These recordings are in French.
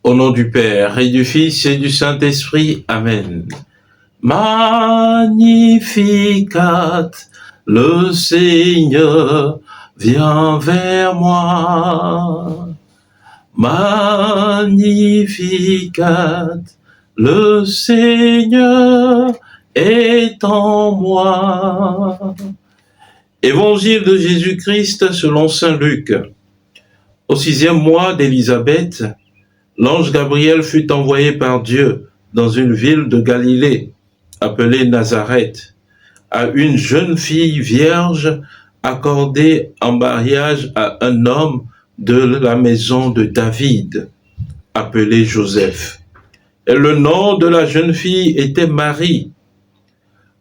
Au nom du Père et du Fils et du Saint-Esprit. Amen. Magnificat, le Seigneur vient vers moi. Magnificat, le Seigneur est en moi. Évangile de Jésus-Christ selon saint Luc. Au 6e mois d'Élisabeth, l'ange Gabriel fut envoyé par Dieu dans une ville de Galilée, appelée Nazareth, à une jeune fille vierge accordée en mariage à un homme de la maison de David, appelé Joseph. Et le nom de la jeune fille était Marie.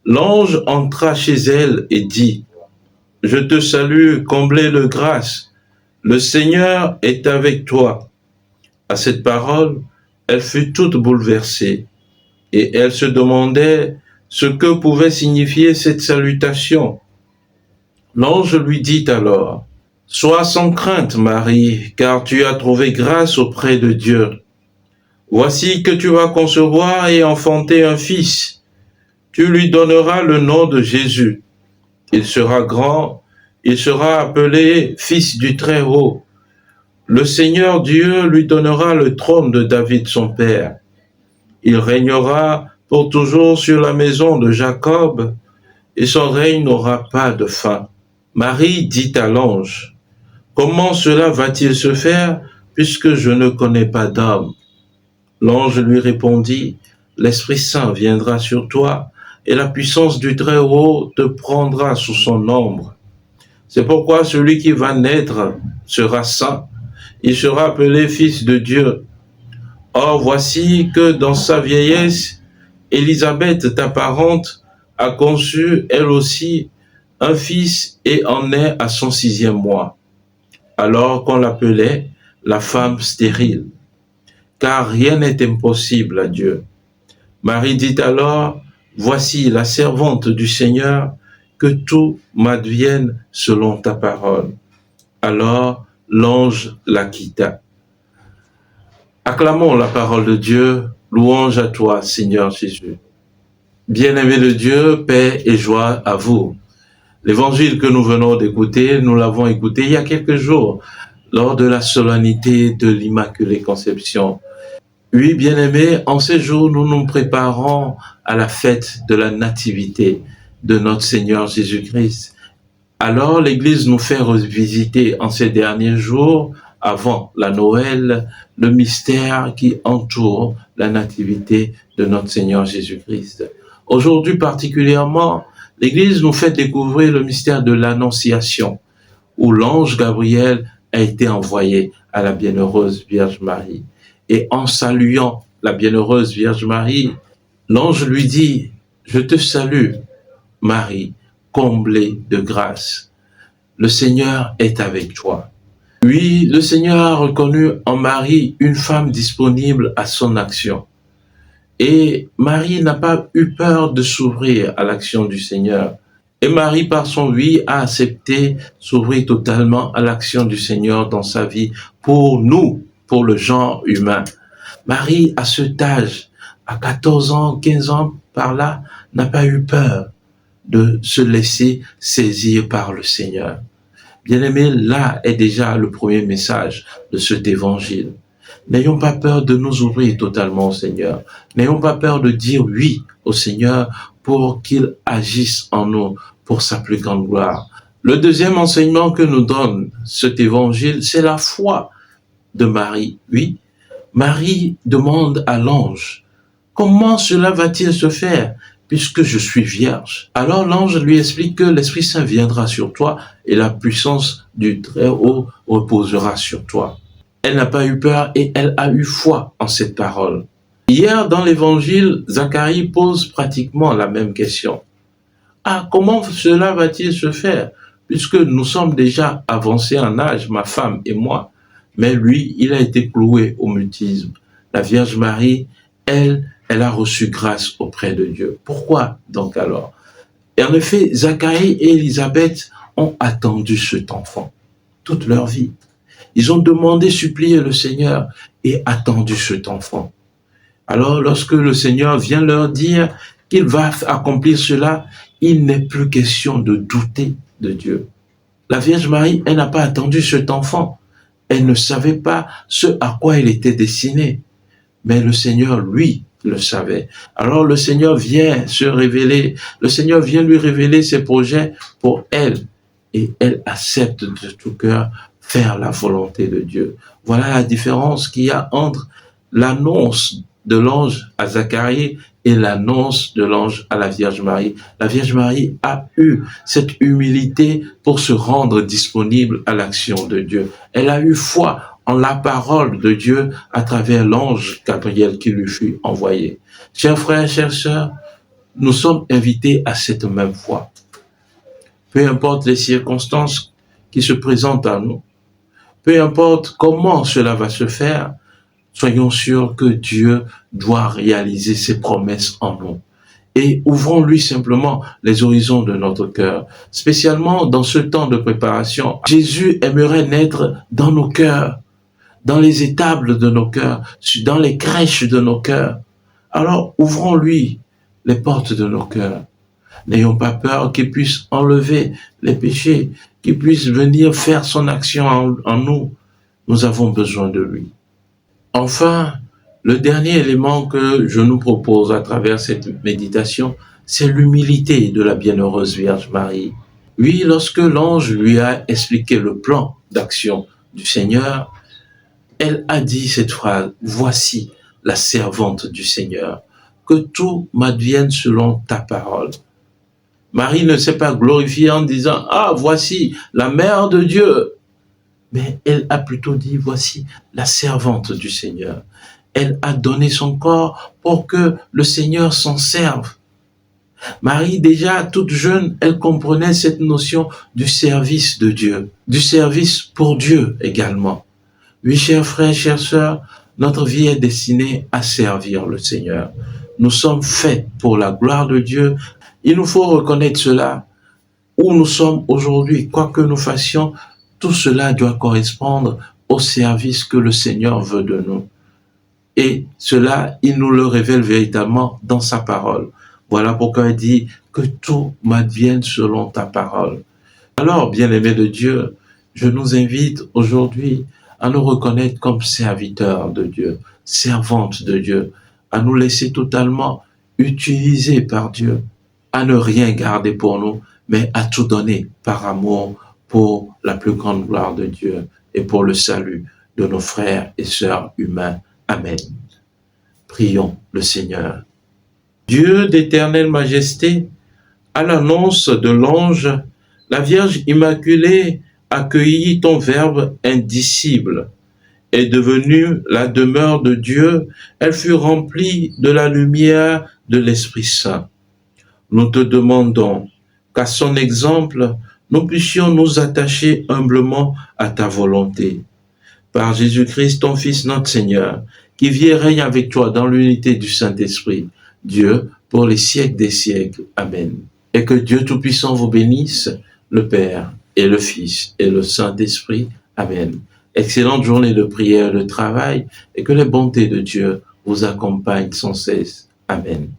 L'ange entra chez elle et dit, « Je te salue, comblée de grâce, le Seigneur est avec toi. » À cette parole, elle fut toute bouleversée et elle se demandait ce que pouvait signifier cette salutation. L'ange lui dit alors, « Sois sans crainte, Marie, car tu as trouvé grâce auprès de Dieu. Voici que tu vas concevoir et enfanter un fils. Tu lui donneras le nom de Jésus. Il sera grand, il sera appelé Fils du Très-Haut. Le Seigneur Dieu lui donnera le trône de David son père. Il régnera pour toujours sur la maison de Jacob, et son règne n'aura pas de fin. » Marie dit à l'ange, « Comment cela va-t-il se faire, puisque je ne connais pas d'homme ?» L'ange lui répondit, « L'Esprit Saint viendra sur toi, et la puissance du Très-Haut te prendra sous son ombre. C'est pourquoi celui qui va naître sera saint. Il sera appelé Fils de Dieu. Or, voici que dans sa vieillesse, Élisabeth, ta parente, a conçu, elle aussi, un fils et en est à son 6e mois, alors qu'on l'appelait la femme stérile, car rien n'est impossible à Dieu. Marie dit alors, « Voici la servante du Seigneur, que tout m'advienne selon ta parole. » Alors l'ange la quitta. Acclamons la parole de Dieu, louange à toi, Seigneur Jésus. Bien-aimé de Dieu, paix et joie à vous. L'évangile que nous venons d'écouter, nous l'avons écouté il y a quelques jours, lors de la solennité de l'Immaculée Conception. Oui, bien-aimés, en ces jours, nous nous préparons à la fête de la Nativité de notre Seigneur Jésus-Christ. Alors, l'Église nous fait revisiter en ces derniers jours, avant la Noël, le mystère qui entoure la Nativité de notre Seigneur Jésus-Christ. Aujourd'hui particulièrement, l'Église nous fait découvrir le mystère de l'Annonciation, où l'ange Gabriel a été envoyé à la bienheureuse Vierge Marie. Et en saluant la bienheureuse Vierge Marie, l'ange lui dit, « Je te salue, Marie, comblée de grâce. Le Seigneur est avec toi. » Oui, le Seigneur a reconnu en Marie une femme disponible à son action. Et Marie n'a pas eu peur de s'ouvrir à l'action du Seigneur. Et Marie, par son oui, a accepté s'ouvrir totalement à l'action du Seigneur dans sa vie pour nous, pour le genre humain. Marie, à cet âge, à 14 ans, 15 ans, par là, n'a pas eu peur de se laisser saisir par le Seigneur. Bien-aimés, là est déjà le premier message de cet évangile. N'ayons pas peur de nous ouvrir totalement au Seigneur. N'ayons pas peur de dire oui au Seigneur pour qu'il agisse en nous pour sa plus grande gloire. Le deuxième enseignement que nous donne cet évangile, c'est la foi de Marie. Oui, Marie demande à l'ange, « Comment cela va-t-il se faire ? Puisque je suis vierge. » Alors l'ange lui explique que l'Esprit Saint viendra sur toi et la puissance du Très-Haut reposera sur toi. Elle n'a pas eu peur et elle a eu foi en cette parole. Hier, dans l'évangile, Zacharie pose pratiquement la même question. « Ah, comment cela va-t-il se faire ? Puisque nous sommes déjà avancés en âge, ma femme et moi. » Mais lui, il a été cloué au mutisme. La Vierge Marie, elle a reçu grâce auprès de Dieu. Pourquoi donc alors? Et en effet, Zacharie et Élisabeth ont attendu cet enfant toute leur vie. Ils ont demandé, supplié le Seigneur et attendu cet enfant. Alors, lorsque le Seigneur vient leur dire qu'il va accomplir cela, il n'est plus question de douter de Dieu. La Vierge Marie, elle n'a pas attendu cet enfant. Elle ne savait pas ce à quoi elle était destinée. Mais le Seigneur, lui, le savait. Alors le Seigneur vient se révéler, le Seigneur vient lui révéler ses projets pour elle. Et elle accepte de tout cœur faire la volonté de Dieu. Voilà la différence qu'il y a entre l'annonce de l'ange à Zacharie et l'annonce de l'ange à la Vierge Marie. La Vierge Marie a eu cette humilité pour se rendre disponible à l'action de Dieu. Elle a eu foi en la parole de Dieu à travers l'ange Gabriel qui lui fut envoyé. Chers frères, chères sœurs, nous sommes invités à cette même foi. Peu importe les circonstances qui se présentent à nous, peu importe comment cela va se faire, soyons sûrs que Dieu doit réaliser ses promesses en nous. Et ouvrons-lui simplement les horizons de notre cœur, spécialement dans ce temps de préparation. Jésus aimerait naître dans nos cœurs, dans les étables de nos cœurs, dans les crèches de nos cœurs. Alors ouvrons-lui les portes de nos cœurs. N'ayons pas peur qu'il puisse enlever les péchés, qu'il puisse venir faire son action en nous. Nous avons besoin de lui. Enfin, le dernier élément que je nous propose à travers cette méditation, c'est l'humilité de la bienheureuse Vierge Marie. Oui, lorsque l'ange lui a expliqué le plan d'action du Seigneur, elle a dit cette phrase, « Voici la servante du Seigneur, que tout m'advienne selon ta parole. » Marie ne s'est pas glorifiée en disant, « Ah, voici la mère de Dieu. » Mais elle a plutôt dit, « Voici la servante du Seigneur. » Elle a donné son corps pour que le Seigneur s'en serve. Marie, déjà toute jeune, elle comprenait cette notion du service de Dieu, du service pour Dieu également. Oui, chers frères, chères sœurs, notre vie est destinée à servir le Seigneur. Nous sommes faits pour la gloire de Dieu. Il nous faut reconnaître cela. Où nous sommes aujourd'hui, quoi que nous fassions, tout cela doit correspondre au service que le Seigneur veut de nous. Et cela, il nous le révèle véritablement dans sa parole. Voilà pourquoi il dit que tout m'advienne selon ta parole. Alors, bien-aimés de Dieu, je nous invite aujourd'hui à nous reconnaître comme serviteurs de Dieu, servantes de Dieu, à nous laisser totalement utiliser par Dieu, à ne rien garder pour nous, mais à tout donner par amour pour la plus grande gloire de Dieu et pour le salut de nos frères et sœurs humains. Amen. Prions le Seigneur. Dieu d'éternelle majesté, à l'annonce de l'ange, la Vierge Immaculée accueillit ton Verbe indicible. Est devenue la demeure de Dieu, elle fut remplie de la lumière de l'Esprit Saint. Nous te demandons qu'à son exemple, nous puissions nous attacher humblement à ta volonté. Par Jésus-Christ, ton Fils, notre Seigneur, qui vit et règne avec toi dans l'unité du Saint-Esprit, Dieu, pour les siècles des siècles. Amen. Et que Dieu Tout-Puissant vous bénisse, le Père et le Fils et le Saint-Esprit. Amen. Excellente journée de prière et de travail, et que les bontés de Dieu vous accompagnent sans cesse. Amen.